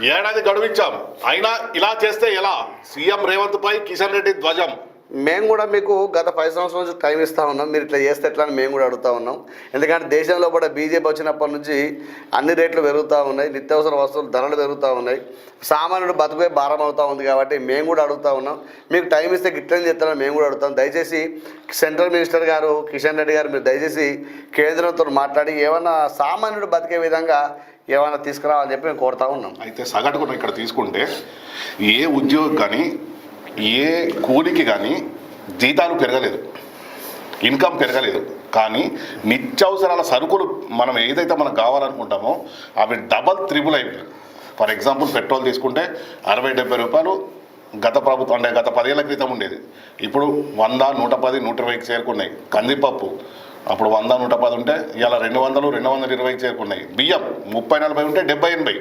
ఏడాది గడువు ఇచ్చాం, అయినా ఇలా చేస్తే ఎలా? సీఎం రేవంత్ పై కిషన్ రెడ్డి ధ్వజం. మేము కూడా మీకు గత 5 సంవత్సరాల నుంచి టైం ఇస్తూ ఉన్నాం, మీరు ఇట్లా చేస్తే ఎట్లా అని మేము కూడా అడుగుతూ ఉన్నాం. ఎందుకంటే దేశంలో కూడా బీజేపీ వచ్చినప్పటి నుంచి అన్ని రేట్లు పెరుగుతూ ఉన్నాయి, నిత్యావసర వస్తువులు ధరలు పెరుగుతూ ఉన్నాయి, సామాన్యుడు బతుకునే భారం అవుతూ ఉంది. కాబట్టి మేము కూడా అడుగుతూ ఉన్నాం, మీకు టైం ఇస్తే గిట్లని చెప్తారని మేము కూడా అడుగుతాం. దయచేసి సెంట్రల్ మినిస్టర్ గారు కిషన్ రెడ్డి గారు మీరు దయచేసి కేంద్రంతో మాట్లాడి ఏమన్నా సామాన్యుడు బతికే విధంగా ఏమైనా తీసుకురావాలని చెప్పి మేము కోరుతా ఉన్నాం. అయితే సగటుకు ఇక్కడ తీసుకుంటే ఏ ఉద్యోగి కానీ ఏ కూలికి కానీ జీతాలు పెరగలేదు, ఇన్కమ్ పెరగలేదు, కానీ నిత్యావసరాల సరుకులు మనం ఏదైతే మనకు కావాలనుకుంటామో అవి డబల్ త్రిబుల్ అయిపోయాయి. ఫర్ ఎగ్జాంపుల్ పెట్రోల్ తీసుకుంటే 60-70 రూపాయలు గత ప్రభుత్వం అంటే గత 10 ఏళ్ల క్రితం ఉండేది, ఇప్పుడు 100, 110, 120కి చేరుకున్నాయి. కందిపప్పు అప్పుడు 100, 110 ఉంటే ఇలా 200, 220కి చేరుకున్నాయి. బియ్యం 30-40 ఉంటే 70-80.